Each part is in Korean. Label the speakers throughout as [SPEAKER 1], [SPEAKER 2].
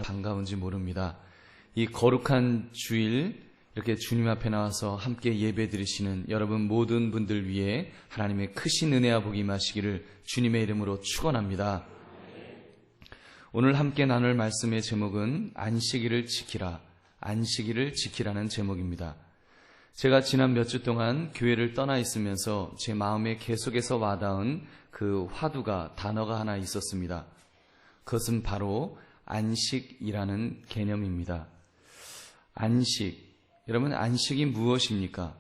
[SPEAKER 1] 반가운지 모릅니다. 이 거룩한 주일 이렇게 주님 앞에 나와서 함께 예배 드리시는 여러분 모든 분들 위해 하나님의 크신 은혜와 복이 임하시기를 주님의 이름으로 축원합니다. 오늘 함께 나눌 말씀의 제목은 안식일을 지키라, 안식일을 지키라는 제목입니다. 제가 지난 몇 주 동안 교회를 떠나 있으면서 제 마음에 계속해서 와닿은 그 화두가, 단어가 하나 있었습니다. 그것은 바로 안식이라는 개념입니다. 안식. 여러분, 안식이 무엇입니까?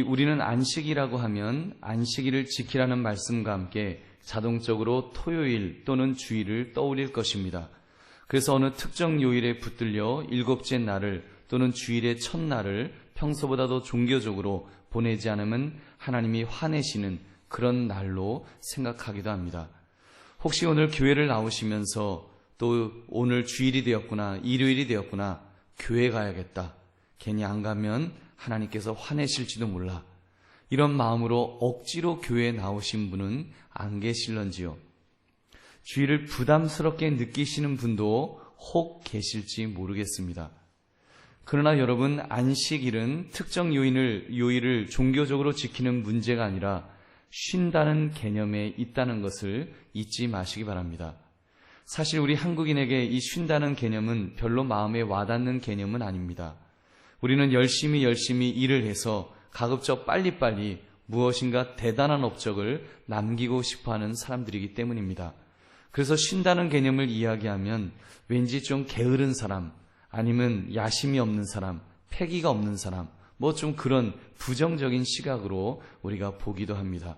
[SPEAKER 1] 우리는 안식이라고 하면 안식일을 지키라는 말씀과 함께 자동적으로 토요일 또는 주일을 떠올릴 것입니다. 그래서 어느 특정 요일에 붙들려 일곱째 날을 또는 주일의 첫날을 평소보다 더 종교적으로 보내지 않으면 하나님이 화내시는 그런 날로 생각하기도 합니다. 혹시 오늘 교회를 나오시면서 또 오늘 주일이 되었구나, 일요일이 되었구나, 교회 가야겠다, 괜히 안 가면 하나님께서 화내실지도 몰라, 이런 마음으로 억지로 교회에 나오신 분은 안 계실런지요? 주일을 부담스럽게 느끼시는 분도 혹 계실지 모르겠습니다. 그러나 여러분, 안식일은 특정 요일을 종교적으로 지키는 문제가 아니라 쉰다는 개념에 있다는 것을 잊지 마시기 바랍니다. 사실 우리 한국인에게 이 쉰다는 개념은 별로 마음에 와닿는 개념은 아닙니다. 우리는 열심히 일을 해서 가급적 빨리빨리 무엇인가 대단한 업적을 남기고 싶어하는 사람들이기 때문입니다. 그래서 쉰다는 개념을 이야기하면 왠지 좀 게으른 사람, 아니면 야심이 없는 사람, 패기가 없는 사람, 좀 그런 부정적인 시각으로 우리가 보기도 합니다.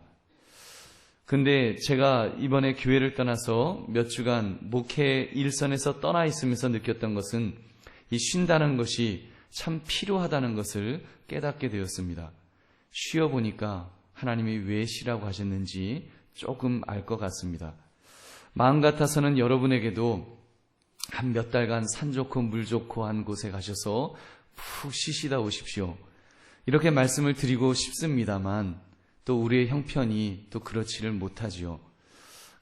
[SPEAKER 1] 근데 제가 이번에 교회를 떠나서 몇 주간 목회 일선에서 떠나 있으면서 느꼈던 것은 이 쉰다는 것이 참 필요하다는 것을 깨닫게 되었습니다. 쉬어보니까 하나님이 왜 쉬라고 하셨는지 조금 알 것 같습니다. 마음 같아서는 여러분에게도 한 몇 달간 산 좋고 물 좋고 한 곳에 가셔서 푹 쉬시다 오십시오, 이렇게 말씀을 드리고 싶습니다만 또 우리의 형편이 또 그렇지를 못하지요.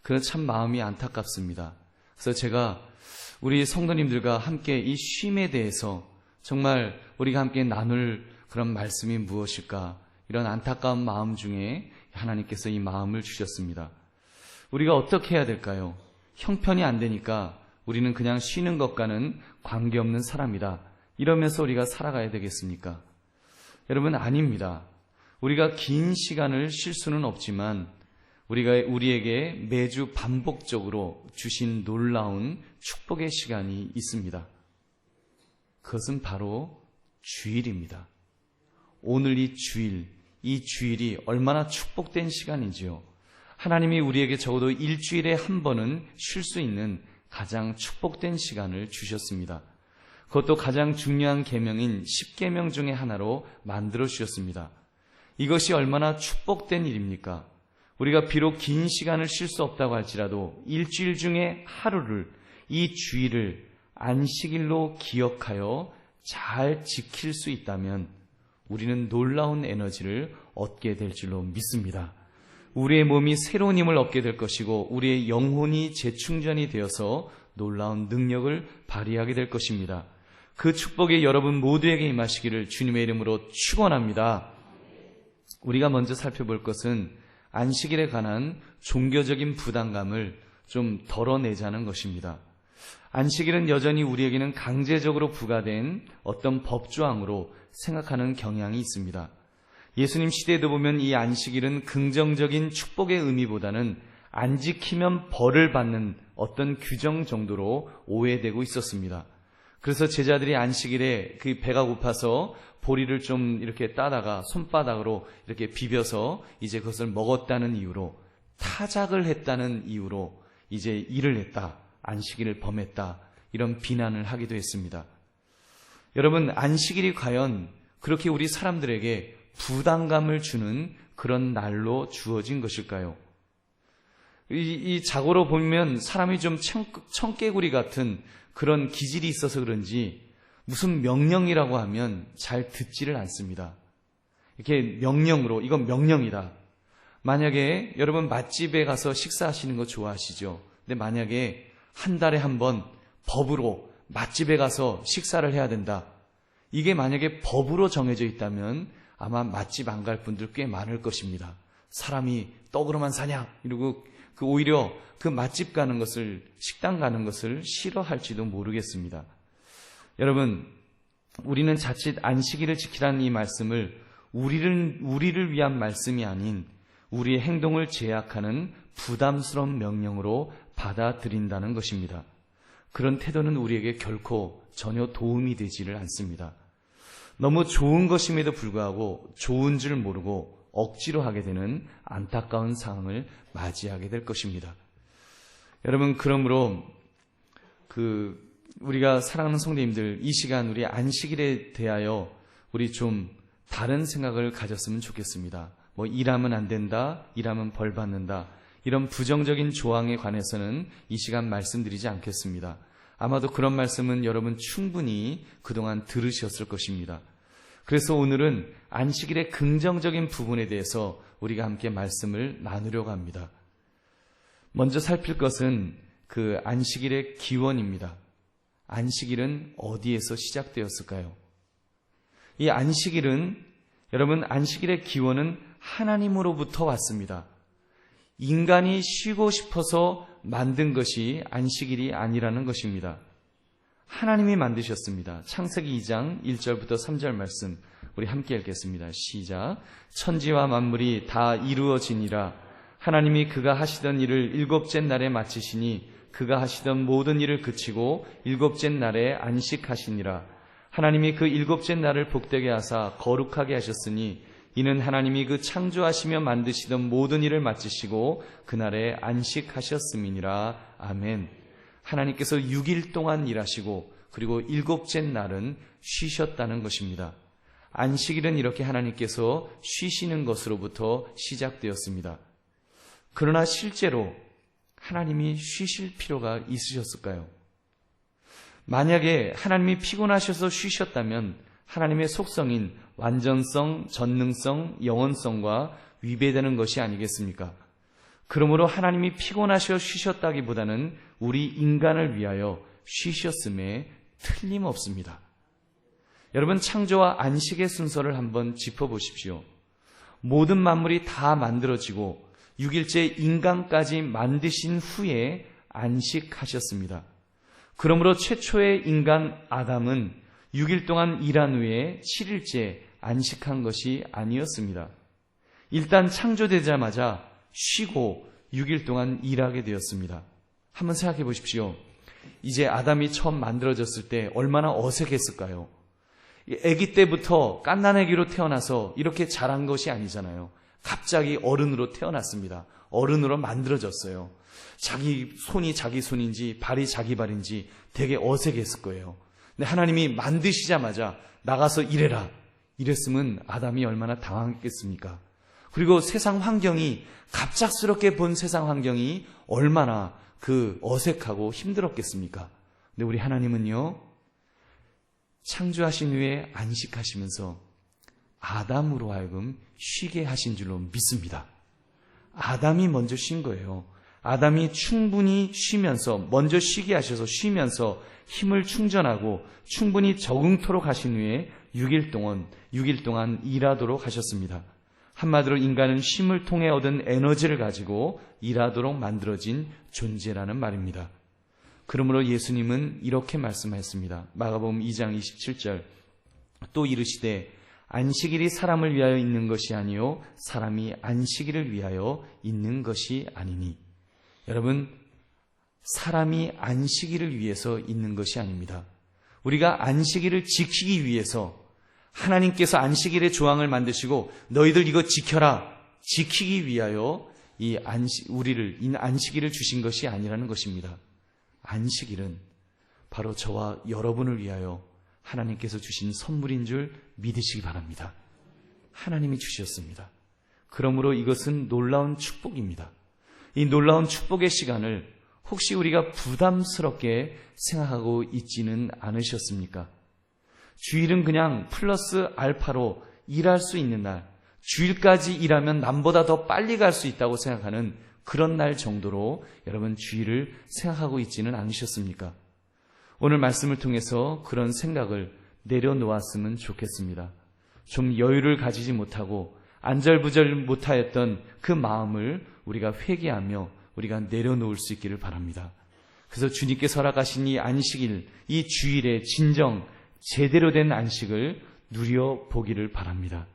[SPEAKER 1] 그래서 참 마음이 안타깝습니다. 그래서 제가 우리 성도님들과 함께 이 쉼에 대해서 정말 우리가 함께 나눌 그런 말씀이 무엇일까, 이런 안타까운 마음 중에 하나님께서 이 마음을 주셨습니다. 우리가 어떻게 해야 될까요? 형편이 안 되니까 우리는 그냥 쉬는 것과는 관계없는 사람이다, 이러면서 우리가 살아가야 되겠습니까? 여러분, 아닙니다. 우리가 긴 시간을 쉴 수는 없지만 우리에게 매주 반복적으로 주신 놀라운 축복의 시간이 있습니다. 그것은 바로 주일입니다. 오늘 이 주일이 얼마나 축복된 시간인지요. 하나님이 우리에게 적어도 일주일에 한 번은 쉴 수 있는 가장 축복된 시간을 주셨습니다. 그것도 가장 중요한 계명인 10계명 중에 하나로 만들어 주셨습니다. 이것이 얼마나 축복된 일입니까? 우리가 비록 긴 시간을 쉴 수 없다고 할지라도 일주일 중에 하루를, 이 주일을 안식일로 기억하여 잘 지킬 수 있다면 우리는 놀라운 에너지를 얻게 될 줄로 믿습니다. 우리의 몸이 새로운 힘을 얻게 될 것이고 우리의 영혼이 재충전이 되어서 놀라운 능력을 발휘하게 될 것입니다. 그 축복이 여러분 모두에게 임하시기를 주님의 이름으로 축원합니다. 우리가 먼저 살펴볼 것은 안식일에 관한 종교적인 부담감을 좀 덜어내자는 것입니다. 안식일은 여전히 우리에게는 강제적으로 부과된 어떤 법조항으로 생각하는 경향이 있습니다. 예수님 시대에도 보면 이 안식일은 긍정적인 축복의 의미보다는 안 지키면 벌을 받는 어떤 규정 정도로 오해되고 있었습니다. 그래서 제자들이 안식일에 그 배가 고파서 보리를 좀 이렇게 따다가 손바닥으로 이렇게 비벼서 이제 그것을 먹었다는 이유로, 타작을 했다는 이유로 이제 일을 했다, 안식일을 범했다, 이런 비난을 하기도 했습니다. 여러분, 안식일이 과연 그렇게 우리 사람들에게 부담감을 주는 그런 날로 주어진 것일까요? 이 자고로 보면 사람이 좀 청개구리 같은 그런 기질이 있어서 그런지 무슨 명령이라고 하면 잘 듣지를 않습니다. 이렇게 명령으로, 이건 명령이다. 만약에 여러분 맛집에 가서 식사하시는 거 좋아하시죠? 근데 만약에 한 달에 한 번 법으로 맛집에 가서 식사를 해야 된다. 이게 만약에 법으로 정해져 있다면 아마 맛집 안 갈 분들 꽤 많을 것입니다. 사람이 떡으로만 사냐? 이러고 오히려 그 맛집 가는 것을, 식당 가는 것을 싫어할지도 모르겠습니다. 여러분, 우리는 자칫 안식일을 지키라는 이 말씀을 우리를 위한 말씀이 아닌 우리의 행동을 제약하는 부담스러운 명령으로 받아들인다는 것입니다. 그런 태도는 우리에게 결코 전혀 도움이 되지를 않습니다. 너무 좋은 것임에도 불구하고 좋은 줄 모르고 억지로 하게 되는 안타까운 상황을 맞이하게 될 것입니다. 여러분, 그러므로 우리가 사랑하는 성도님들, 이 시간 우리 안식일에 대하여 우리 좀 다른 생각을 가졌으면 좋겠습니다. 일하면 안 된다, 일하면 벌 받는다, 이런 부정적인 조항에 관해서는 이 시간 말씀드리지 않겠습니다. 아마도 그런 말씀은 여러분 충분히 그동안 들으셨을 것입니다. 그래서 오늘은 안식일의 긍정적인 부분에 대해서 우리가 함께 말씀을 나누려고 합니다. 먼저 살필 것은 그 안식일의 기원입니다. 안식일은 어디에서 시작되었을까요? 이 안식일은, 여러분, 안식일의 기원은 하나님으로부터 왔습니다. 인간이 쉬고 싶어서 만든 것이 안식일이 아니라는 것입니다. 하나님이 만드셨습니다. 창세기 2장 1절부터 3절 말씀 우리 함께 읽겠습니다. 시작. 천지와 만물이 다 이루어지니라. 하나님이 그가 하시던 일을 일곱째 날에 마치시니 그가 하시던 모든 일을 그치고 일곱째 날에 안식하시니라. 하나님이 그 일곱째 날을 복되게 하사 거룩하게 하셨으니 이는 하나님이 그 창조하시며 만드시던 모든 일을 마치시고 그날에 안식하셨음이니라. 아멘. 하나님께서 6일 동안 일하시고 그리고 일곱째 날은 쉬셨다는 것입니다. 안식일은 이렇게 하나님께서 쉬시는 것으로부터 시작되었습니다. 그러나 실제로 하나님이 쉬실 필요가 있으셨을까요? 만약에 하나님이 피곤하셔서 쉬셨다면 하나님의 속성인 완전성, 전능성, 영원성과 위배되는 것이 아니겠습니까? 그러므로 하나님이 피곤하셔 쉬셨다기보다는 우리 인간을 위하여 쉬셨음에 틀림없습니다. 여러분, 창조와 안식의 순서를 한번 짚어보십시오. 모든 만물이 다 만들어지고 6일째 인간까지 만드신 후에 안식하셨습니다. 그러므로 최초의 인간 아담은 6일 동안 일한 후에 7일째 안식한 것이 아니었습니다. 일단 창조되자마자 쉬고 6일 동안 일하게 되었습니다. 한번 생각해 보십시오. 이제 아담이 처음 만들어졌을 때 얼마나 어색했을까요? 아기 때부터 갓난아기로 태어나서 이렇게 자란 것이 아니잖아요. 갑자기 어른으로 태어났습니다. 어른으로 만들어졌어요. 자기 손이 자기 손인지 발이 자기 발인지 되게 어색했을 거예요. 근데 하나님이 만드시자마자 나가서 일해라 이랬으면 아담이 얼마나 당황했겠습니까? 그리고 세상 환경이, 갑작스럽게 본 세상 환경이 얼마나 어색하고 힘들었겠습니까? 근데 우리 하나님은요, 창조하신 후에 안식하시면서 아담으로 하여금 쉬게 하신 줄로 믿습니다. 아담이 먼저 쉰 거예요. 아담이 충분히 쉬면서, 먼저 쉬게 하셔서 쉬면서 힘을 충전하고 충분히 적응토록 하신 후에 6일 동안 일하도록 하셨습니다. 한마디로 인간은 쉼을 통해 얻은 에너지를 가지고 일하도록 만들어진 존재라는 말입니다. 그러므로 예수님은 이렇게 말씀하셨습니다. 마가복음 2장 27절. 또 이르시되 안식일이 사람을 위하여 있는 것이 아니요 사람이 안식일을 위하여 있는 것이 아니니. 여러분, 사람이 안식일을 위해서 있는 것이 아닙니다. 우리가 안식일을 지키기 위해서 하나님께서 안식일의 조항을 만드시고 너희들 이거 지켜라, 지키기 위하여 우리를 안식일을 주신 것이 아니라는 것입니다. 안식일은 바로 저와 여러분을 위하여 하나님께서 주신 선물인 줄 믿으시기 바랍니다. 하나님이 주셨습니다. 그러므로 이것은 놀라운 축복입니다. 이 놀라운 축복의 시간을 혹시 우리가 부담스럽게 생각하고 있지는 않으셨습니까? 주일은 그냥 플러스 알파로 일할 수 있는 날, 주일까지 일하면 남보다 더 빨리 갈 수 있다고 생각하는 그런 날 정도로 여러분 주일을 생각하고 있지는 않으셨습니까? 오늘 말씀을 통해서 그런 생각을 내려놓았으면 좋겠습니다. 좀 여유를 가지지 못하고 안절부절 못하였던 그 마음을 우리가 회개하며 우리가 내려놓을 수 있기를 바랍니다. 그래서 주님께서 허락하신 이 안식일, 이 주일의 진정 제대로 된 안식을 누려보기를 바랍니다.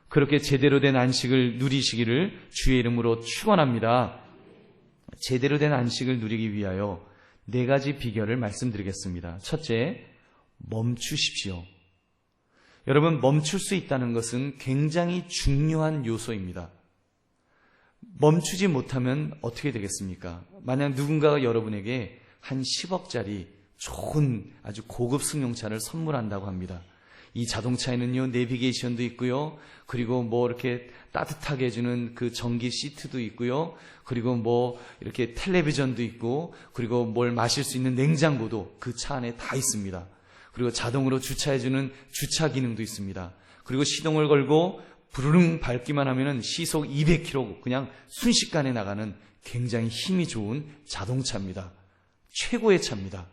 [SPEAKER 1] 그렇게 제대로 된 안식을 누리시기를 주의 이름으로 축원합니다. 제대로 된 안식을 누리기 위하여 4가지 비결을 말씀드리겠습니다. 첫째, 멈추십시오. 여러분, 멈출 수 있다는 것은 굉장히 중요한 요소입니다. 멈추지 못하면 어떻게 되겠습니까? 만약 누군가가 여러분에게 한 10억짜리 좋은 아주 고급 승용차를 선물한다고 합니다. 이 자동차에는요, 내비게이션도 있고요, 그리고 뭐 이렇게 따뜻하게 해주는 그 전기 시트도 있고요, 그리고 뭐 이렇게 텔레비전도 있고, 그리고 뭘 마실 수 있는 냉장고도 그 차 안에 다 있습니다. 그리고 자동으로 주차해주는 주차 기능도 있습니다. 그리고 시동을 걸고 부르릉 밟기만 하면은 시속 200km 그냥 순식간에 나가는 굉장히 힘이 좋은 자동차입니다. 최고의 차입니다.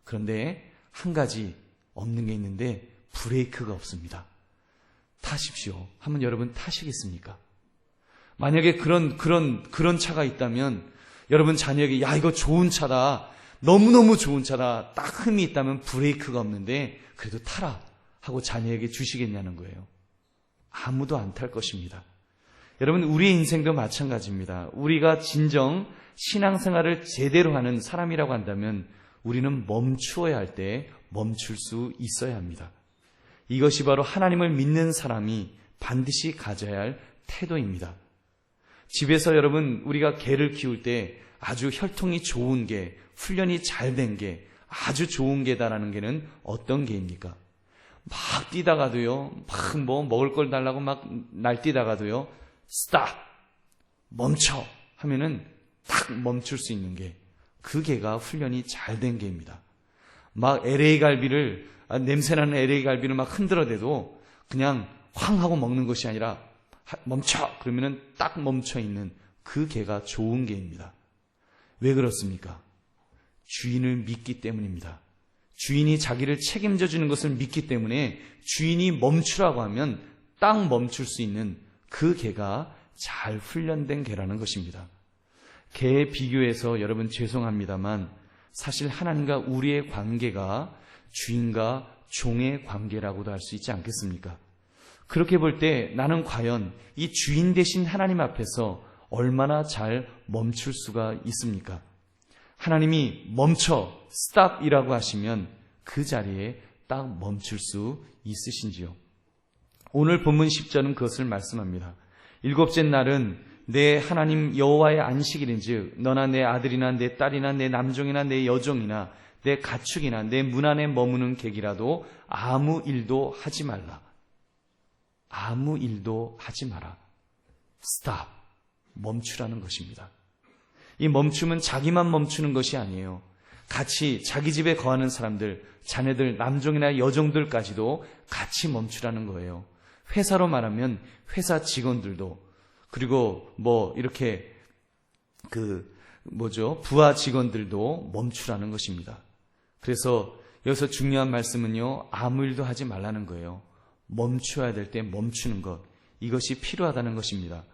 [SPEAKER 1] 그런데 한 가지 없는 게 있는데 브레이크가 없습니다. 타십시오. 한번 여러분 타시겠습니까? 만약에 그런 차가 있다면 여러분 자녀에게 야, 이거 좋은 차다. 너무너무 좋은 차다. 딱 흠이 있다면 브레이크가 없는데 그래도 타라 하고 자녀에게 주시겠냐는 거예요. 아무도 안 탈 것입니다. 여러분, 우리의 인생도 마찬가지입니다. 우리가 진정 신앙생활을 제대로 하는 사람이라고 한다면 우리는 멈추어야 할 때 멈출 수 있어야 합니다. 이것이 바로 하나님을 믿는 사람이 반드시 가져야 할 태도입니다. 집에서 여러분, 우리가 개를 키울 때 아주 혈통이 좋은 개, 훈련이 잘 된 개, 아주 좋은 개다라는 개는 어떤 개입니까? 막 뛰다가도요, 막 뭐 먹을 걸 달라고 막 날뛰다가도요, 스탑! 멈춰! 하면은 딱 멈출 수 있는 게, 그 개가 훈련이 잘 된 개입니다. 막 LA 갈비를, 냄새나는 LA 갈비를 막 흔들어대도 그냥 황 하고 먹는 것이 아니라 멈춰! 그러면은 딱 멈춰 있는 그 개가 좋은 개입니다. 왜 그렇습니까? 주인을 믿기 때문입니다. 주인이 자기를 책임져 주는 것을 믿기 때문에 주인이 멈추라고 하면 딱 멈출 수 있는 그 개가 잘 훈련된 개라는 것입니다. 개에 비교해서 여러분 죄송합니다만 사실 하나님과 우리의 관계가 주인과 종의 관계라고도 할 수 있지 않겠습니까? 그렇게 볼 때 나는 과연 이 주인 되신 하나님 앞에서 얼마나 잘 멈출 수가 있습니까? 하나님이 멈춰, stop이라고 하시면 그 자리에 딱 멈출 수 있으신지요? 오늘 본문 10절은 그것을 말씀합니다. 7째 날은 내 하나님 여호와의 안식일인즉 너나 내 아들이나 내 딸이나 내 남종이나 내 여종이나 내 가축이나 내 문 안에 머무는 객이라도 아무 일도 하지 말라. 아무 일도 하지 마라. stop, 멈추라는 것입니다. 이 멈춤은 자기만 멈추는 것이 아니에요. 같이 자기 집에 거하는 사람들, 자녀들, 남종이나 여종들까지도 같이 멈추라는 거예요. 회사로 말하면 회사 직원들도, 그리고 뭐 이렇게 부하 직원들도 멈추라는 것입니다. 그래서 여기서 중요한 말씀은요, 아무 일도 하지 말라는 거예요. 멈춰야 될 때 멈추는 것, 이것이 필요하다는 것입니다.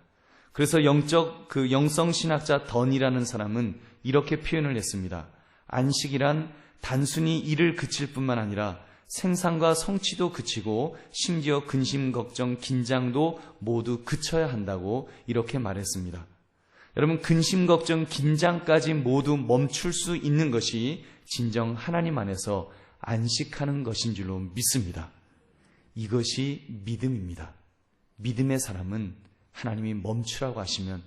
[SPEAKER 1] 그래서 영성신학자 던이라는 사람은 이렇게 표현을 했습니다. 안식이란 단순히 일을 그칠 뿐만 아니라 생산과 성취도 그치고 심지어 근심, 걱정, 긴장도 모두 그쳐야 한다고 이렇게 말했습니다. 여러분, 근심, 걱정, 긴장까지 모두 멈출 수 있는 것이 진정 하나님 안에서 안식하는 것인 줄로 믿습니다. 이것이 믿음입니다. 믿음의 사람은 하나님이 멈추라고 하시면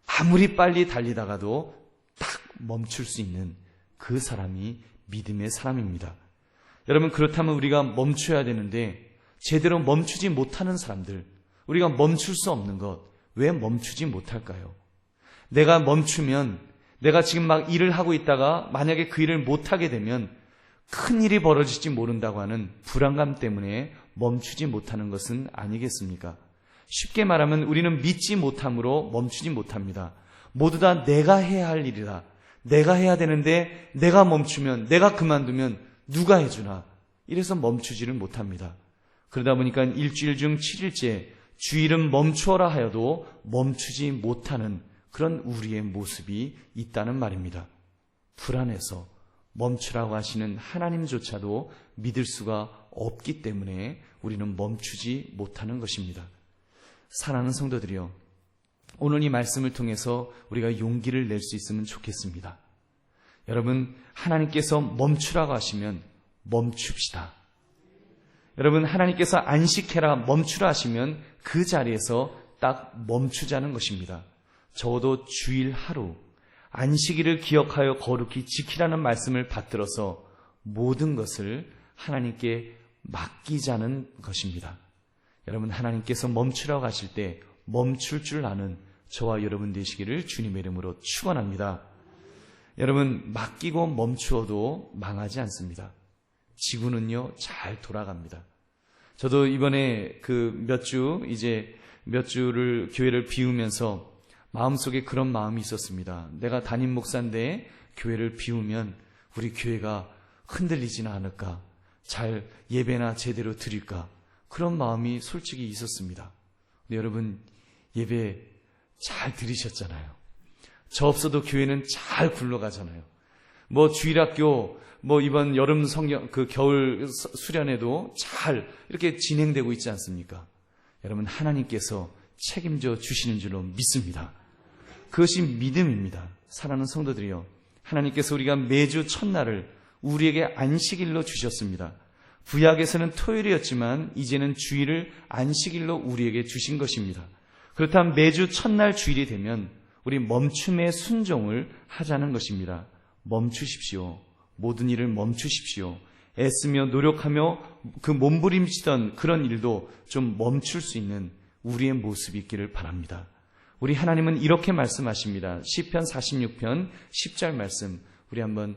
[SPEAKER 1] 아무리 빨리 달리다가도 딱 멈출 수 있는 그 사람이 믿음의 사람입니다. 여러분, 그렇다면 우리가 멈춰야 되는데 제대로 멈추지 못하는 사람들, 우리가 멈출 수 없는 것, 왜 멈추지 못할까요? 내가 멈추면, 내가 지금 막 일을 하고 있다가 만약에 그 일을 못하게 되면 큰 일이 벌어질지 모른다고 하는 불안감 때문에 멈추지 못하는 것은 아니겠습니까? 쉽게 말하면 우리는 믿지 못함으로 멈추지 못합니다. 모두 다 내가 해야 할 일이다. 내가 해야 되는데 내가 멈추면, 내가 그만두면 누가 해주나 이래서 멈추지를 못합니다. 그러다 보니까 일주일 중 7일째 주일은 멈추어라 하여도 멈추지 못하는 그런 우리의 모습이 있다는 말입니다. 불안해서 멈추라고 하시는 하나님조차도 믿을 수가 없기 때문에 우리는 멈추지 못하는 것입니다. 사랑하는 성도들이요, 오늘 이 말씀을 통해서 우리가 용기를 낼 수 있으면 좋겠습니다. 여러분, 하나님께서 멈추라고 하시면 멈춥시다. 여러분, 하나님께서 안식해라 멈추라 하시면 그 자리에서 딱 멈추자는 것입니다. 적어도 주일 하루 안식일을 기억하여 거룩히 지키라는 말씀을 받들어서 모든 것을 하나님께 맡기자는 것입니다. 여러분, 하나님께서 멈추라고 하실 때 멈출 줄 아는 저와 여러분 되시기를 주님의 이름으로 축원합니다. 여러분, 맡기고 멈추어도 망하지 않습니다. 지구는요, 잘 돌아갑니다. 저도 이번에 몇 주를 교회를 비우면서 마음속에 그런 마음이 있었습니다. 내가 담임 목사인데 교회를 비우면 우리 교회가 흔들리지는 않을까? 잘 예배나 제대로 드릴까? 그런 마음이 솔직히 있었습니다. 근데 여러분, 예배 잘 드리셨잖아요. 저 없어도 교회는 잘 굴러가잖아요. 주일학교, 이번 여름 성경, 겨울 수련회도 잘 이렇게 진행되고 있지 않습니까? 여러분, 하나님께서 책임져 주시는 줄로 믿습니다. 그것이 믿음입니다. 사랑하는 성도들이요, 하나님께서 우리가 매주 첫날을 우리에게 안식일로 주셨습니다. 구약에서는 토요일이었지만 이제는 주일을 안식일로 우리에게 주신 것입니다. 그렇다면 매주 첫날 주일이 되면 우리 멈춤의 순종을 하자는 것입니다. 멈추십시오. 모든 일을 멈추십시오. 애쓰며 노력하며 그 몸부림치던 그런 일도 좀 멈출 수 있는 우리의 모습이 있기를 바랍니다. 우리 하나님은 이렇게 말씀하십니다. 시편 46편 10절 말씀 우리 한번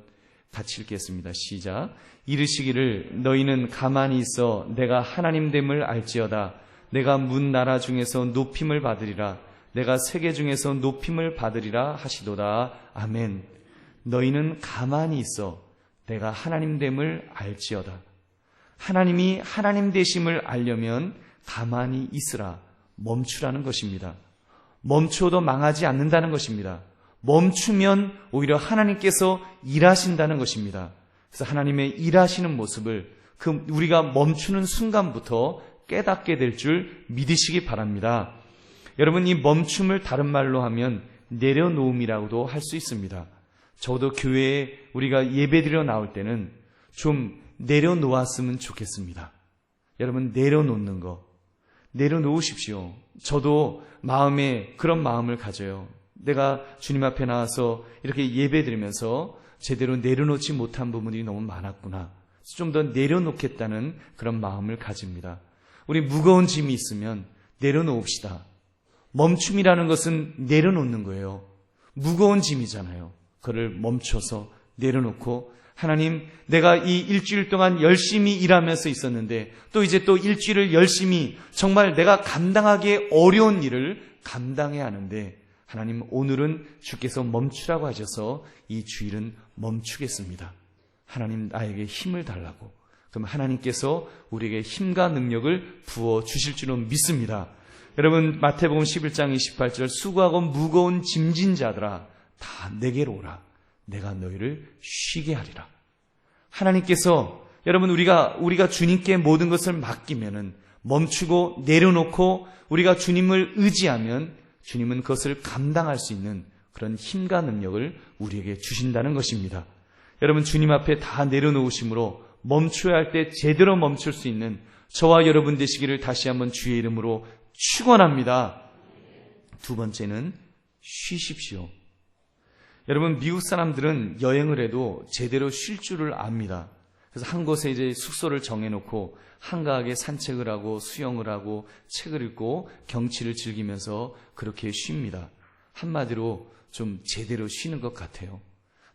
[SPEAKER 1] 같이 읽겠습니다. 시작. 이르시기를 너희는 가만히 있어 내가 하나님됨을 알지어다. 내가 문 나라 중에서 높임을 받으리라. 내가 세계 중에서 높임을 받으리라 하시도다. 아멘. 너희는 가만히 있어 내가 하나님됨을 알지어다. 하나님이 하나님 되심을 알려면 가만히 있으라. 멈추라는 것입니다. 멈추어도 망하지 않는다는 것입니다. 멈추면 오히려 하나님께서 일하신다는 것입니다. 그래서 하나님의 일하시는 모습을 우리가 멈추는 순간부터 깨닫게 될 줄 믿으시기 바랍니다. 여러분, 이 멈춤을 다른 말로 하면 내려놓음이라고도 할 수 있습니다. 적어도 교회에 우리가 예배드려 나올 때는 좀 내려놓았으면 좋겠습니다. 여러분, 내려놓는 거 내려놓으십시오. 저도 마음에 그런 마음을 가져요. 내가 주님 앞에 나와서 이렇게 예배드리면서 제대로 내려놓지 못한 부분이 너무 많았구나. 좀 더 내려놓겠다는 그런 마음을 가집니다. 우리 무거운 짐이 있으면 내려놓읍시다. 멈춤이라는 것은 내려놓는 거예요. 무거운 짐이잖아요. 그를 멈춰서 내려놓고, 하나님, 내가 이 일주일 동안 열심히 일하면서 있었는데 또 이제 또 일주일을 열심히 정말 내가 감당하기 어려운 일을 감당해야 하는데, 하나님, 오늘은 주께서 멈추라고 하셔서 이 주일은 멈추겠습니다. 하나님, 나에게 힘을 달라고. 그럼 하나님께서 우리에게 힘과 능력을 부어 주실 줄은 믿습니다. 여러분, 마태복음 11장 28절 수고하고 무거운 짐진 자들아 다 내게로 오라. 내가 너희를 쉬게 하리라. 하나님께서, 여러분, 우리가 주님께 모든 것을 맡기면은, 멈추고 내려놓고 우리가 주님을 의지하면 주님은 그것을 감당할 수 있는 그런 힘과 능력을 우리에게 주신다는 것입니다. 여러분, 주님 앞에 다 내려놓으심으로 멈춰야 할 때 제대로 멈출 수 있는 저와 여러분 되시기를 다시 한번 주의 이름으로 축원합니다. 두 번째는 쉬십시오. 여러분, 미국 사람들은 여행을 해도 제대로 쉴 줄을 압니다. 그래서 한 곳에 이제 숙소를 정해놓고 한가하게 산책을 하고 수영을 하고 책을 읽고 경치를 즐기면서 그렇게 쉽니다. 한마디로 좀 제대로 쉬는 것 같아요.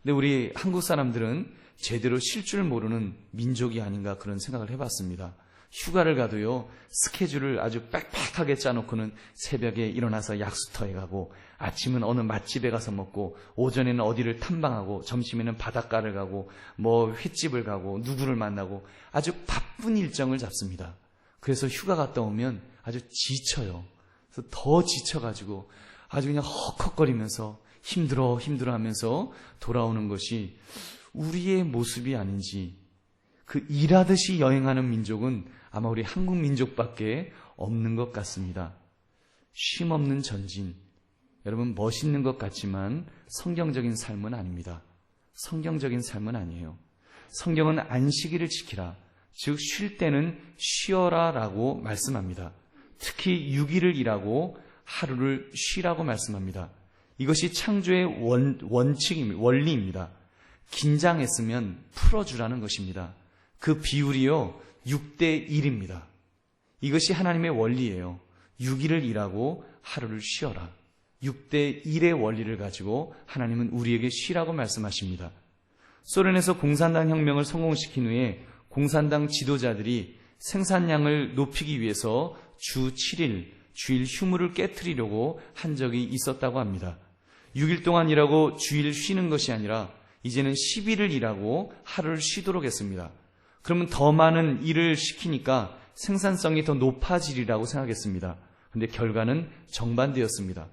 [SPEAKER 1] 근데 우리 한국 사람들은 제대로 쉴 줄 모르는 민족이 아닌가 그런 생각을 해봤습니다. 휴가를 가도요, 스케줄을 아주 빽빽하게 짜놓고는 새벽에 일어나서 약수터에 가고, 아침은 어느 맛집에 가서 먹고, 오전에는 어디를 탐방하고, 점심에는 바닷가를 가고, 뭐 횟집을 가고, 누구를 만나고, 아주 바쁜 일정을 잡습니다. 그래서 휴가 갔다 오면 아주 지쳐요. 그래서 더 지쳐가지고 아주 그냥 헉헉거리면서 힘들어 하면서 돌아오는 것이 우리의 모습이 아닌지, 그 일하듯이 여행하는 민족은 아마 우리 한국 민족밖에 없는 것 같습니다. 쉼 없는 전진. 여러분, 멋있는 것 같지만 성경적인 삶은 아닙니다. 성경적인 삶은 아니에요. 성경은 안식일을 지키라, 즉 쉴 때는 쉬어라 라고 말씀합니다. 특히 6일을 일하고 하루를 쉬라고 말씀합니다. 이것이 창조의 원리입니다. 긴장했으면 풀어주라는 것입니다. 그 비율이요, 6대1입니다. 이것이 하나님의 원리예요. 6일을 일하고 하루를 쉬어라. 6대1의 원리를 가지고 하나님은 우리에게 쉬라고 말씀하십니다. 소련에서 공산당 혁명을 성공시킨 후에 공산당 지도자들이 생산량을 높이기 위해서 주 7일, 주일 휴무를 깨트리려고 한 적이 있었다고 합니다. 6일 동안 일하고 주일 쉬는 것이 아니라 이제는 10일을 일하고 하루를 쉬도록 했습니다. 그러면 더 많은 일을 시키니까 생산성이 더 높아지리라고 생각했습니다. 그런데 결과는 정반대였습니다.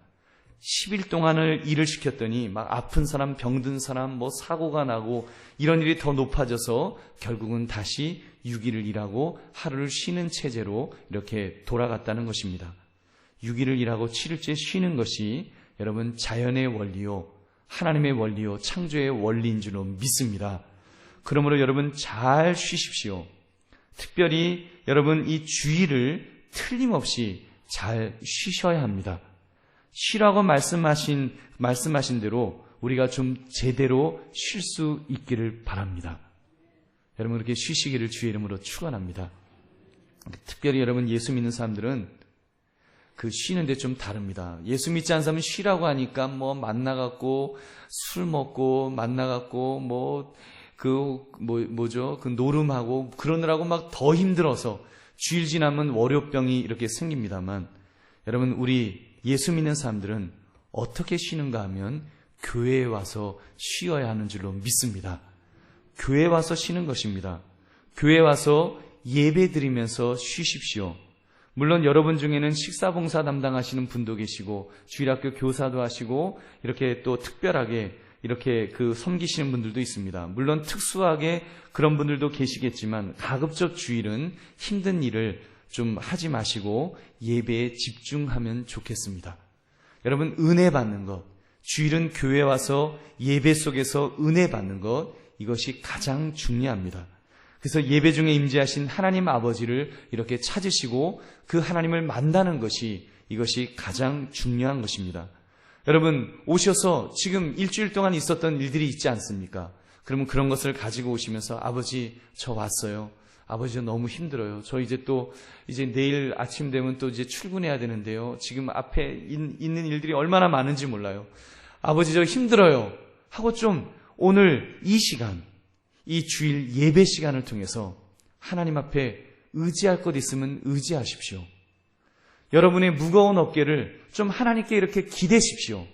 [SPEAKER 1] 10일 동안을 일을 시켰더니 막 아픈 사람, 병든 사람, 뭐 사고가 나고 이런 일이 더 높아져서 결국은 다시 6일을 일하고 하루를 쉬는 체제로 이렇게 돌아갔다는 것입니다. 6일을 일하고 7일째 쉬는 것이 여러분 자연의 원리요, 하나님의 원리요, 창조의 원리인 줄로 믿습니다. 그러므로 여러분 잘 쉬십시오. 특별히 여러분 이 주일을 틀림없이 잘 쉬셔야 합니다. 쉬라고 말씀하신 대로 우리가 좀 제대로 쉴 수 있기를 바랍니다. 여러분 그렇게 쉬시기를 주의 이름으로 축원합니다. 특별히 여러분 예수 믿는 사람들은 그 쉬는데 좀 다릅니다. 예수 믿지 않는 사람은 쉬라고 하니까 뭐 만나갖고 술 먹고 만나갖고 그 노름하고 그러느라고 막 더 힘들어서 주일 지나면 월요병이 이렇게 생깁니다만, 여러분 우리 예수 믿는 사람들은 어떻게 쉬는가 하면 교회에 와서 쉬어야 하는 줄로 믿습니다. 교회에 와서 쉬는 것입니다. 교회에 와서 예배 드리면서 쉬십시오. 물론 여러분 중에는 식사봉사 담당하시는 분도 계시고 주일학교 교사도 하시고 이렇게 또 특별하게 이렇게 섬기시는 분들도 있습니다. 물론 특수하게 그런 분들도 계시겠지만 가급적 주일은 힘든 일을 좀 하지 마시고 예배에 집중하면 좋겠습니다. 여러분 은혜 받는 것, 주일은 교회 와서 예배 속에서 은혜 받는 것, 이것이 가장 중요합니다. 그래서 예배 중에 임재하신 하나님 아버지를 이렇게 찾으시고 그 하나님을 만나는 것이, 이것이 가장 중요한 것입니다. 여러분 오셔서 지금 일주일 동안 있었던 일들이 있지 않습니까? 그러면 그런 것을 가지고 오시면서 아버지 저 왔어요. 아버지 저 너무 힘들어요. 저 이제 내일 아침 되면 또 이제 출근해야 되는데요. 지금 앞에 있는 일들이 얼마나 많은지 몰라요. 아버지 저 힘들어요. 하고 좀 오늘 이 시간, 이 주일 예배 시간을 통해서 하나님 앞에 의지할 것 있으면 의지하십시오. 여러분의 무거운 어깨를 좀 하나님께 이렇게 기대십시오.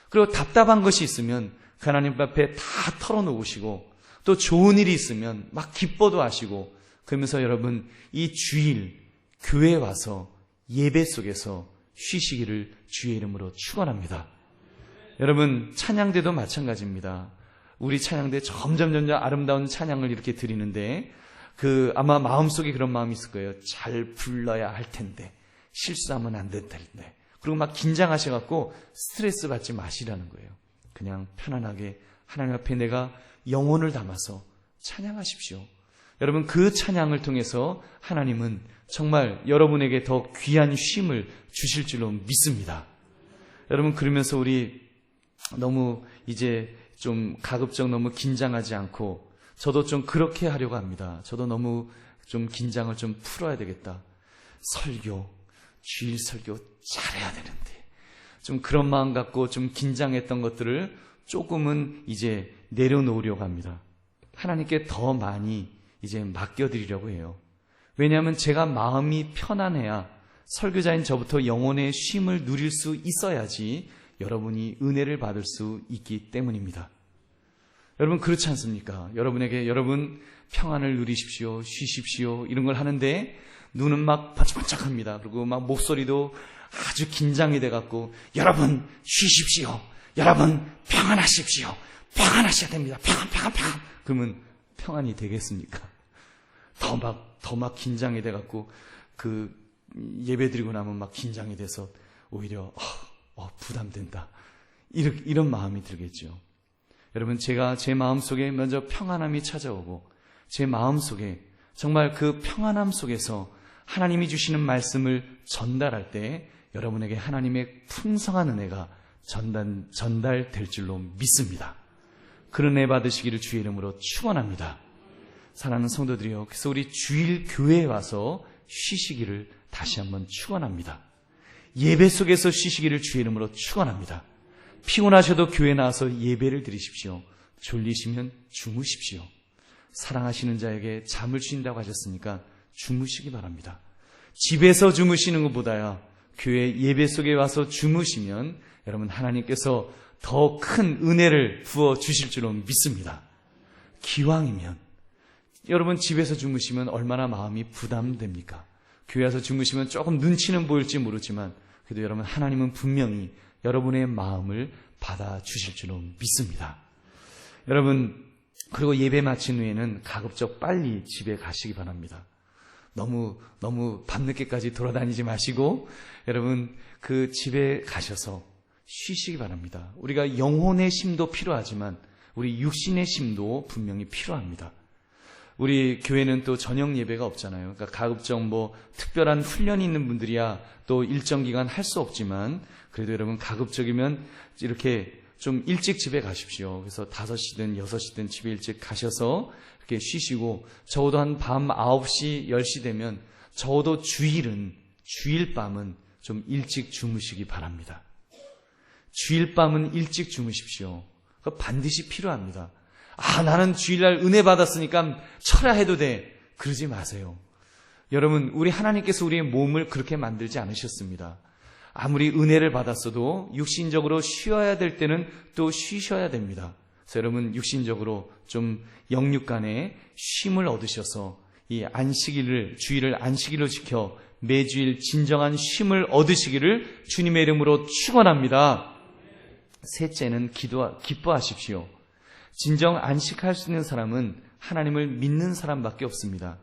[SPEAKER 1] 그리고 답답한 것이 있으면 그 하나님 앞에 다 털어놓으시고, 또 좋은 일이 있으면 막 기뻐도 하시고, 그러면서 여러분 이 주일 교회에 와서 예배 속에서 쉬시기를 주의 이름으로 축원합니다. 여러분 찬양대도 마찬가지입니다. 우리 찬양대 점점 아름다운 찬양을 이렇게 드리는데 아마 마음속에 그런 마음이 있을 거예요. 잘 불러야 할 텐데 실수하면 안 된다는데, 그리고 막 긴장하셔갖고 스트레스 받지 마시라는 거예요. 그냥 편안하게 하나님 앞에 내가 영혼을 담아서 찬양하십시오. 여러분 그 찬양을 통해서 하나님은 정말 여러분에게 더 귀한 쉼을 주실 줄로 믿습니다. 여러분 그러면서 우리 너무 이제 좀 가급적 너무 긴장하지 않고, 저도 좀 그렇게 하려고 합니다. 저도 너무 좀 긴장을 좀 풀어야 되겠다. 주일 설교 잘해야 되는데, 좀 그런 마음 갖고 좀 긴장했던 것들을 조금은 이제 내려놓으려고 합니다. 하나님께 더 많이 이제 맡겨드리려고 해요. 왜냐하면 제가 마음이 편안해야 설교자인 저부터 영혼의 쉼을 누릴 수 있어야지 여러분이 은혜를 받을 수 있기 때문입니다. 여러분 그렇지 않습니까? 여러분에게 여러분 평안을 누리십시오, 쉬십시오 이런 걸 하는데 눈은 막 번쩍번쩍합니다. 그리고 막 목소리도 아주 긴장이 돼갖고 여러분 쉬십시오, 여러분 평안하십시오, 평안하셔야 됩니다, 평안. 그러면 평안이 되겠습니까? 더 막 긴장이 돼갖고 그 예배 드리고 나면 막 긴장이 돼서 오히려 부담된다 이런 마음이 들겠죠. 여러분 제가 제 마음속에 먼저 평안함이 찾아오고 제 마음속에 정말 그 평안함 속에서 하나님이 주시는 말씀을 전달할 때 여러분에게 하나님의 풍성한 은혜가 전달될 줄로 믿습니다. 그런 은혜 받으시기를 주의 이름으로 축원합니다. 사랑하는 성도들이요, 그래서 우리 주일 교회에 와서 쉬시기를 다시 한번 축원합니다. 예배 속에서 쉬시기를 주의 이름으로 축원합니다. 피곤하셔도 교회 나와서 예배를 드리십시오. 졸리시면 주무십시오. 사랑하시는 자에게 잠을 주신다고 하셨으니까 주무시기 바랍니다. 집에서 주무시는 것보다야 교회 예배 속에 와서 주무시면 여러분 하나님께서 더 큰 은혜를 부어 주실 줄로 믿습니다. 기왕이면 여러분 집에서 주무시면 얼마나 마음이 부담됩니까? 교회 와서 주무시면 조금 눈치는 보일지 모르지만 그래도 여러분 하나님은 분명히 여러분의 마음을 받아주실 줄로 믿습니다. 여러분 그리고 예배 마친 후에는 가급적 빨리 집에 가시기 바랍니다. 너무 밤늦게까지 돌아다니지 마시고 여러분 그 집에 가셔서 쉬시기 바랍니다. 우리가 영혼의 쉼도 필요하지만 우리 육신의 쉼도 분명히 필요합니다. 우리 교회는 또 저녁 예배가 없잖아요. 그러니까 가급적 특별한 훈련이 있는 분들이야 또 일정 기간 할 수 없지만 그래도 여러분 가급적이면 이렇게 좀 일찍 집에 가십시오. 그래서 5시든 6시든 집에 일찍 가셔서 이렇게 쉬시고 적어도 한 밤 9시, 10시 되면 적어도 주일 밤은 좀 일찍 주무시기 바랍니다. 주일 밤은 일찍 주무십시오. 그거 반드시 필요합니다. 나는 주일날 은혜 받았으니까 철야해도 돼. 그러지 마세요. 여러분, 우리 하나님께서 우리의 몸을 그렇게 만들지 않으셨습니다. 아무리 은혜를 받았어도 육신적으로 쉬어야 될 때는 또 쉬셔야 됩니다. 그래서 여러분 육신적으로 좀 영육간에 쉼을 얻으셔서 이 안식일을, 주일을 안식일로 지켜 매주일 진정한 쉼을 얻으시기를 주님의 이름으로 축원합니다. 셋째는 기뻐하십시오. 진정 안식할 수 있는 사람은 하나님을 믿는 사람밖에 없습니다.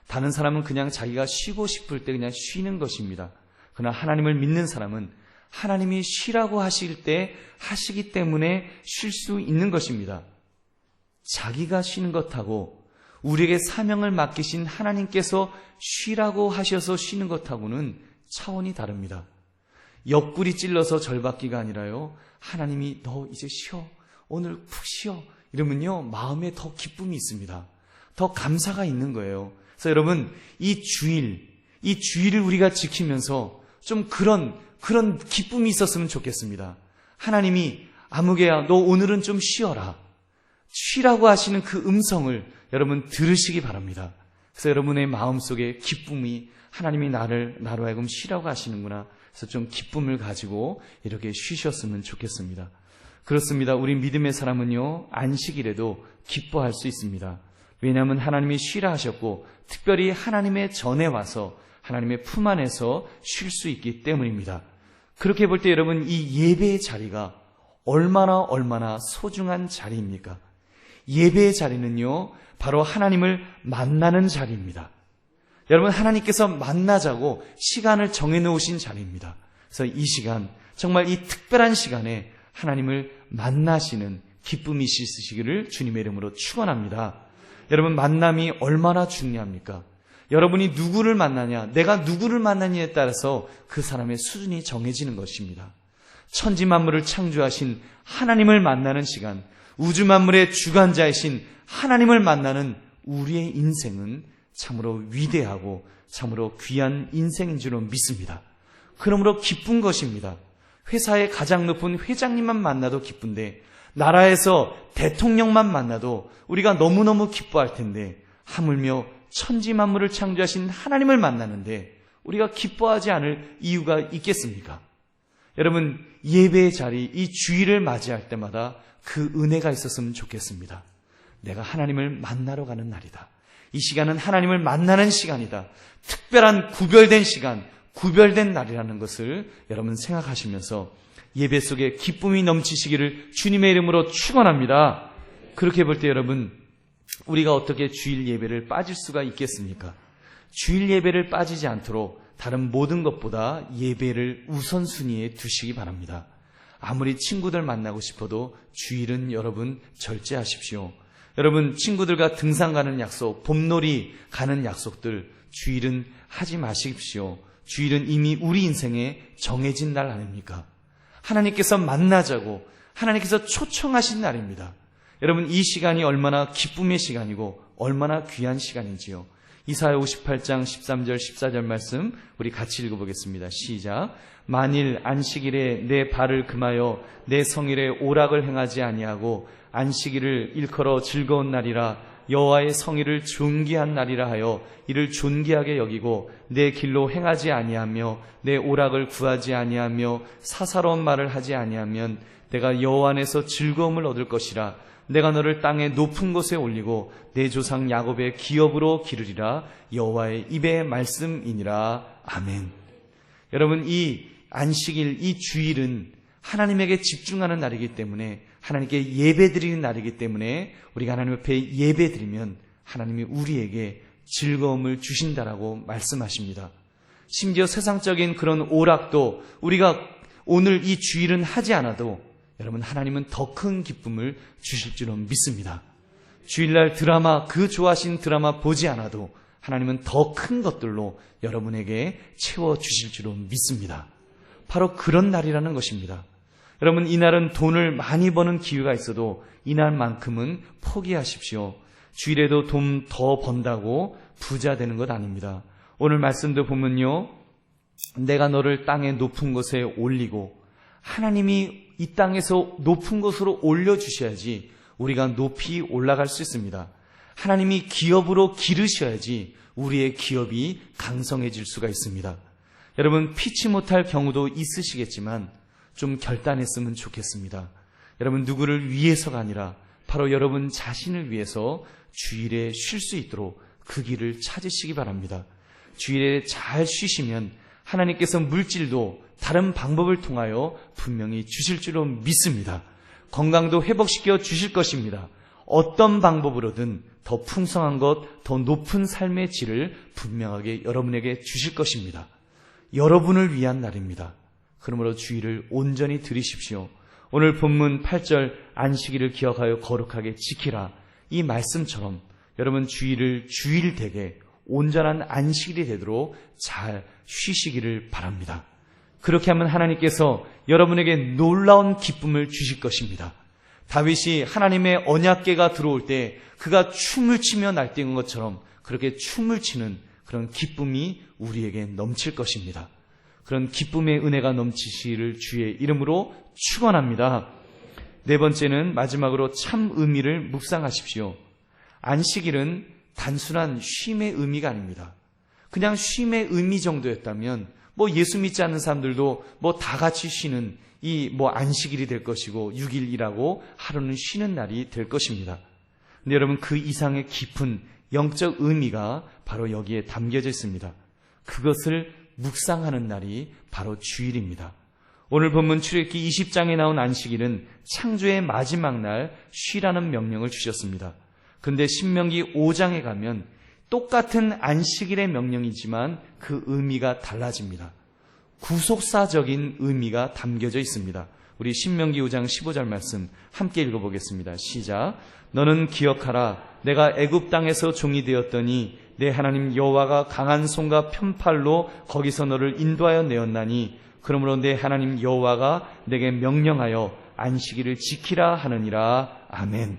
[SPEAKER 1] 다른 사람은 그냥 자기가 쉬고 싶을 때 그냥 쉬는 것입니다. 그러나 하나님을 믿는 사람은 하나님이 쉬라고 하실 때 하시기 때문에 쉴 수 있는 것입니다. 자기가 쉬는 것하고 우리에게 사명을 맡기신 하나님께서 쉬라고 하셔서 쉬는 것하고는 차원이 다릅니다. 옆구리 찔러서 절받기가 아니라요, 하나님이 너 이제 쉬어, 오늘 푹 쉬어 이러면요 마음에 더 기쁨이 있습니다. 더 감사가 있는 거예요. 그래서 여러분 이 주일을 우리가 지키면서 좀 그런 기쁨이 있었으면 좋겠습니다. 하나님이 아무개야 너 오늘은 좀 쉬어라, 쉬라고 하시는 그 음성을 여러분 들으시기 바랍니다. 그래서 여러분의 마음속에 기쁨이 하나님이 나로 하여금 쉬라고 하시는구나, 그래서 좀 기쁨을 가지고 이렇게 쉬셨으면 좋겠습니다. 그렇습니다. 우리 믿음의 사람은요 안식일에도 기뻐할 수 있습니다. 왜냐하면 하나님이 쉬라 하셨고 특별히 하나님의 전에 와서 하나님의 품 안에서 쉴 수 있기 때문입니다. 그렇게 볼 때 여러분 이 예배의 자리가 얼마나 소중한 자리입니까? 예배의 자리는요 바로 하나님을 만나는 자리입니다. 여러분 하나님께서 만나자고 시간을 정해놓으신 자리입니다. 그래서 이 시간, 정말 이 특별한 시간에 하나님을 만나시는 기쁨이 있으시기를 주님의 이름으로 축원합니다. 여러분 만남이 얼마나 중요합니까? 여러분이 누구를 만나냐, 내가 누구를 만나냐에 따라서 그 사람의 수준이 정해지는 것입니다. 천지 만물을 창조하신 하나님을 만나는 시간, 우주 만물의 주관자이신 하나님을 만나는 우리의 인생은 참으로 위대하고 참으로 귀한 인생인 줄로 믿습니다. 그러므로 기쁜 것입니다. 회사의 가장 높은 회장님만 만나도 기쁜데, 나라에서 대통령만 만나도 우리가 너무너무 기뻐할 텐데, 하물며 천지 만물을 창조하신 하나님을 만나는데 우리가 기뻐하지 않을 이유가 있겠습니까? 여러분, 예배의 자리, 이 주일을 맞이할 때마다 그 은혜가 있었으면 좋겠습니다. 내가 하나님을 만나러 가는 날이다. 이 시간은 하나님을 만나는 시간이다. 특별한 구별된 시간, 구별된 날이라는 것을 여러분 생각하시면서 예배 속에 기쁨이 넘치시기를 주님의 이름으로 축원합니다. 그렇게 볼 때 여러분, 우리가 어떻게 주일 예배를 빠질 수가 있겠습니까? 주일 예배를 빠지지 않도록 다른 모든 것보다 예배를 우선순위에 두시기 바랍니다. 아무리 친구들 만나고 싶어도 주일은 여러분 절제하십시오. 여러분, 친구들과 등산 가는 약속, 봄놀이 가는 약속들 주일은 하지 마십시오. 주일은 이미 우리 인생에 정해진 날 아닙니까? 하나님께서 만나자고 하나님께서 초청하신 날입니다. 여러분, 이 시간이 얼마나 기쁨의 시간이고 얼마나 귀한 시간인지요. 이사야 58장 13절 14절 말씀 우리 같이 읽어보겠습니다. 시작. 만일 안식일에 내 발을 금하여 내 성일에 오락을 행하지 아니하고 안식일을 일컬어 즐거운 날이라 여호와의 성일을 존귀한 날이라 하여 이를 존귀하게 여기고 내 길로 행하지 아니하며 내 오락을 구하지 아니하며 사사로운 말을 하지 아니하면 내가 여호와 안에서 즐거움을 얻을 것이라. 내가 너를 땅의 높은 곳에 올리고 내 조상 야곱의 기업으로 기르리라. 여호와의 입의 말씀이니라. 아멘. 여러분, 이 안식일, 이 주일은 하나님에게 집중하는 날이기 때문에, 하나님께 예배드리는 날이기 때문에 우리가 하나님 앞에 예배드리면 하나님이 우리에게 즐거움을 주신다라고 말씀하십니다. 심지어 세상적인 그런 오락도 우리가 오늘 이 주일은 하지 않아도 여러분, 하나님은 더 큰 기쁨을 주실 줄로 믿습니다. 주일날 드라마, 그 좋아하신 드라마 보지 않아도 하나님은 더 큰 것들로 여러분에게 채워주실 줄로 믿습니다. 바로 그런 날이라는 것입니다. 여러분, 이날은 돈을 많이 버는 기회가 있어도 이날만큼은 포기하십시오. 주일에도 돈 더 번다고 부자 되는 것 아닙니다. 오늘 말씀도 보면요, 내가 너를 땅의 높은 곳에 올리고, 하나님이 이 땅에서 높은 곳으로 올려주셔야지 우리가 높이 올라갈 수 있습니다. 하나님이 기업으로 기르셔야지 우리의 기업이 강성해질 수가 있습니다. 여러분, 피치 못할 경우도 있으시겠지만 좀 결단했으면 좋겠습니다. 여러분, 누구를 위해서가 아니라 바로 여러분 자신을 위해서 주일에 쉴 수 있도록 그 길을 찾으시기 바랍니다. 주일에 잘 쉬시면 하나님께서 물질도 다른 방법을 통하여 분명히 주실 줄로 믿습니다. 건강도 회복시켜 주실 것입니다. 어떤 방법으로든 더 풍성한 것, 더 높은 삶의 질을 분명하게 여러분에게 주실 것입니다. 여러분을 위한 날입니다. 그러므로 주일을 온전히 드리십시오. 오늘 본문 8절 안식일을 기억하여 거룩하게 지키라. 이 말씀처럼 여러분 주일을 주일되게 온전한 안식일이 되도록 잘 쉬시기를 바랍니다. 그렇게 하면 하나님께서 여러분에게 놀라운 기쁨을 주실 것입니다. 다윗이 하나님의 언약궤가 들어올 때 그가 춤을 추며 날뛰는 것처럼 그렇게 춤을 추는 그런 기쁨이 우리에게 넘칠 것입니다. 그런 기쁨의 은혜가 넘치시기를 주의 이름으로 축원합니다. 네 번째는 마지막으로 참 의미를 묵상하십시오. 안식일은 단순한 쉼의 의미가 아닙니다. 그냥 쉼의 의미 정도였다면 예수 믿지 않는 사람들도 다 같이 쉬는 이 안식일이 될 것이고 6일이라고 하루는 쉬는 날이 될 것입니다. 근데 여러분, 그 이상의 깊은 영적 의미가 바로 여기에 담겨져 있습니다. 그것을 묵상하는 날이 바로 주일입니다. 오늘 본문 출애굽기 20장에 나온 안식일은 창조의 마지막 날 쉬라는 명령을 주셨습니다. 그런데 신명기 5장에 가면 똑같은 안식일의 명령이지만 그 의미가 달라집니다. 구속사적인 의미가 담겨져 있습니다. 우리 신명기 5장 15절 말씀 함께 읽어보겠습니다. 시작. 너는 기억하라. 내가 애굽 땅에서 종이 되었더니 내 하나님 여호와가 강한 손과 편팔로 거기서 너를 인도하여 내었나니 그러므로 내 하나님 여호와가 내게 명령하여 안식일을 지키라 하느니라. 아멘.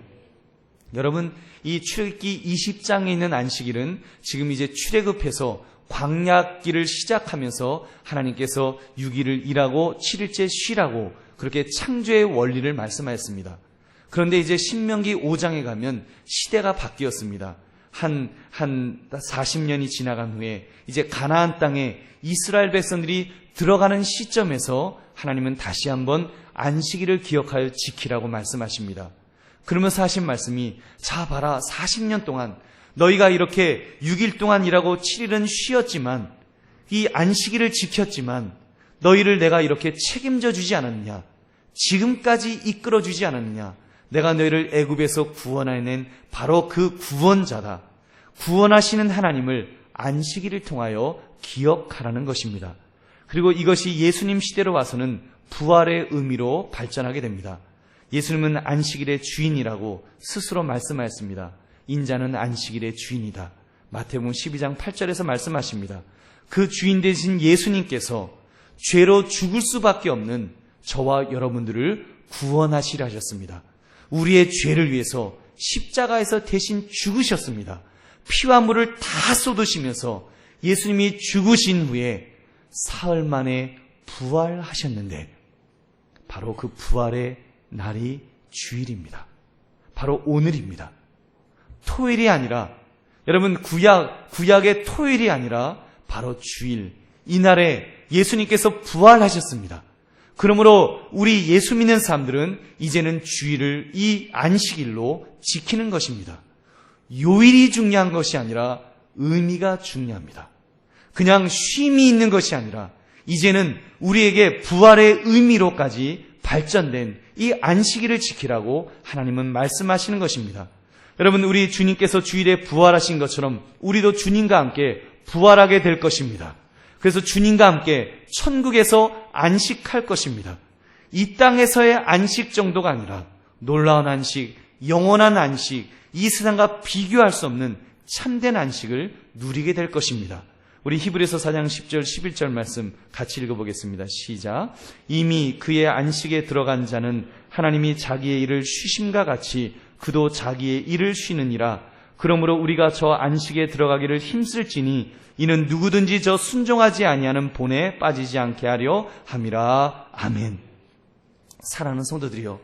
[SPEAKER 1] 여러분, 이 출애굽기 20장에 있는 안식일은 지금 이제 출애굽해서 광야길을 시작하면서 하나님께서 6일을 일하고 7일째 쉬라고 그렇게 창조의 원리를 말씀하였습니다. 그런데 이제 신명기 5장에 가면 시대가 바뀌었습니다. 한 40년이 지나간 후에 이제 가나안 땅에 이스라엘 백성들이 들어가는 시점에서 하나님은 다시 한번 안식일을 기억하여 지키라고 말씀하십니다. 그러면서 하신 말씀이, 자 봐라, 40년 동안 너희가 이렇게 6일 동안 일하고 7일은 쉬었지만, 이 안식일을 지켰지만 너희를 내가 이렇게 책임져 주지 않았느냐, 지금까지 이끌어 주지 않았느냐, 내가 너희를 애굽에서 구원해낸 바로 그 구원자다. 구원하시는 하나님을 안식일을 통하여 기억하라는 것입니다. 그리고 이것이 예수님 시대로 와서는 부활의 의미로 발전하게 됩니다. 예수님은 안식일의 주인이라고 스스로 말씀하였습니다. 인자는 안식일의 주인이다. 마태복음 12장 8절에서 말씀하십니다. 그 주인 되신 예수님께서 죄로 죽을 수밖에 없는 저와 여러분들을 구원하시려 하셨습니다. 우리의 죄를 위해서 십자가에서 대신 죽으셨습니다. 피와 물을 다 쏟으시면서 예수님이 죽으신 후에 사흘 만에 부활하셨는데, 바로 그 부활의 날이 주일입니다. 바로 오늘입니다. 토요일이 아니라, 여러분, 구약의 토요일이 아니라 바로 주일, 이날에 예수님께서 부활하셨습니다. 그러므로 우리 예수 믿는 사람들은 이제는 주일을 이 안식일로 지키는 것입니다. 요일이 중요한 것이 아니라 의미가 중요합니다. 그냥 쉼이 있는 것이 아니라 이제는 우리에게 부활의 의미로까지 발전된 이 안식일을 지키라고 하나님은 말씀하시는 것입니다. 여러분, 우리 주님께서 주일에 부활하신 것처럼 우리도 주님과 함께 부활하게 될 것입니다. 그래서 주님과 함께 천국에서 안식할 것입니다. 이 땅에서의 안식 정도가 아니라 놀라운 안식, 영원한 안식, 이 세상과 비교할 수 없는 참된 안식을 누리게 될 것입니다. 우리 히브리서 4장 10절 11절 말씀 같이 읽어보겠습니다. 시작. 이미 그의 안식에 들어간 자는 하나님이 자기의 일을 쉬심과 같이 그도 자기의 일을 쉬느니라. 그러므로 우리가 저 안식에 들어가기를 힘쓸지니 이는 누구든지 저 순종하지 아니하는 본에 빠지지 않게 하려 함이라. 아멘. 사랑하는 성도들이여,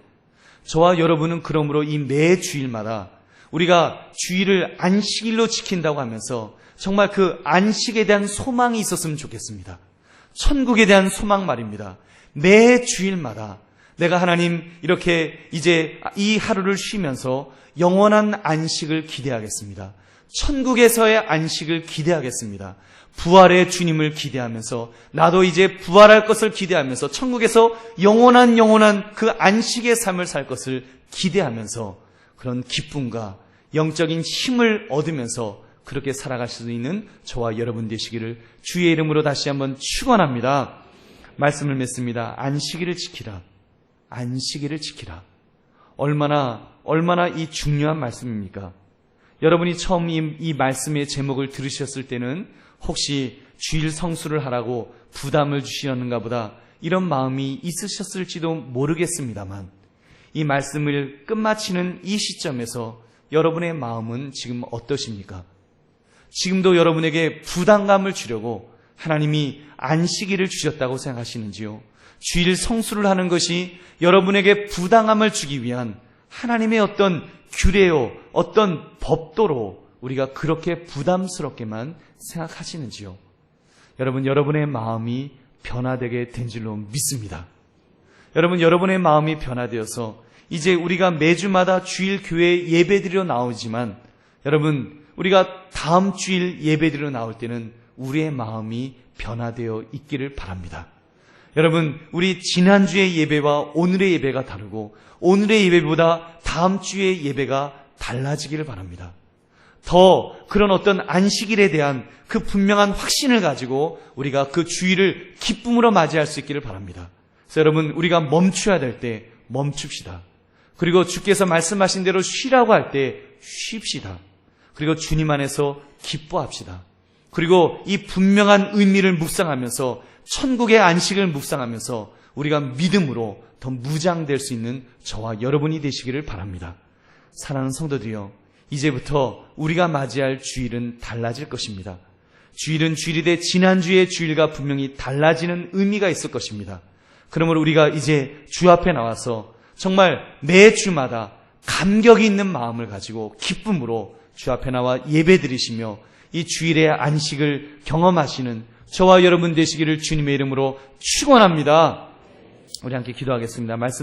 [SPEAKER 1] 저와 여러분은 그러므로 이 매 주일마다 우리가 주일을 안식일로 지킨다고 하면서 정말 그 안식에 대한 소망이 있었으면 좋겠습니다. 천국에 대한 소망 말입니다. 매 주일마다 내가 하나님 이렇게 이제 이 하루를 쉬면서 영원한 안식을 기대하겠습니다. 천국에서의 안식을 기대하겠습니다. 부활의 주님을 기대하면서 나도 이제 부활할 것을 기대하면서 천국에서 영원한 그 안식의 삶을 살 것을 기대하면서 그런 기쁨과 영적인 힘을 얻으면서 그렇게 살아갈 수 있는 저와 여러분 되시기를 주의 이름으로 다시 한번 축원합니다. 말씀을 맺습니다. 안식일을 지키라. 안식일을 지키라. 얼마나 이 중요한 말씀입니까? 여러분이 처음 이 말씀의 제목을 들으셨을 때는 혹시 주일 성수를 하라고 부담을 주시는가 보다 이런 마음이 있으셨을지도 모르겠습니다만, 이 말씀을 끝마치는 이 시점에서 여러분의 마음은 지금 어떠십니까? 지금도 여러분에게 부담감을 주려고 하나님이 안식일을 주셨다고 생각하시는지요? 주일 성수를 하는 것이 여러분에게 부담감을 주기 위한 하나님의 어떤 규례요, 어떤 법도로 우리가 그렇게 부담스럽게만 생각하시는지요? 여러분, 여러분의 마음이 변화되게 된 줄로 믿습니다. 여러분, 여러분의 마음이 변화되어서 이제 우리가 매주마다 주일 교회 예배드리러 나오지만, 여러분, 우리가 다음 주일 예배드리러 나올 때는 우리의 마음이 변화되어 있기를 바랍니다. 여러분, 우리 지난주의 예배와 오늘의 예배가 다르고 오늘의 예배보다 다음 주의 예배가 달라지기를 바랍니다. 더 그런 어떤 안식일에 대한 그 분명한 확신을 가지고 우리가 그 주일을 기쁨으로 맞이할 수 있기를 바랍니다. 그래서 여러분, 우리가 멈춰야 될 때 멈춥시다. 그리고 주께서 말씀하신 대로 쉬라고 할 때 쉽시다. 그리고 주님 안에서 기뻐합시다. 그리고 이 분명한 의미를 묵상하면서 천국의 안식을 묵상하면서 우리가 믿음으로 더 무장될 수 있는 저와 여러분이 되시기를 바랍니다. 사랑하는 성도들이여, 이제부터 우리가 맞이할 주일은 달라질 것입니다. 주일은 주일이되 지난주의 주일과 분명히 달라지는 의미가 있을 것입니다. 그러므로 우리가 이제 주 앞에 나와서 정말 매 주마다 감격이 있는 마음을 가지고 기쁨으로 주 앞에 나와 예배드리시며 이 주일의 안식을 경험하시는 저와 여러분 되시기를 주님의 이름으로 축원합니다. 우리 함께 기도하겠습니다. 말씀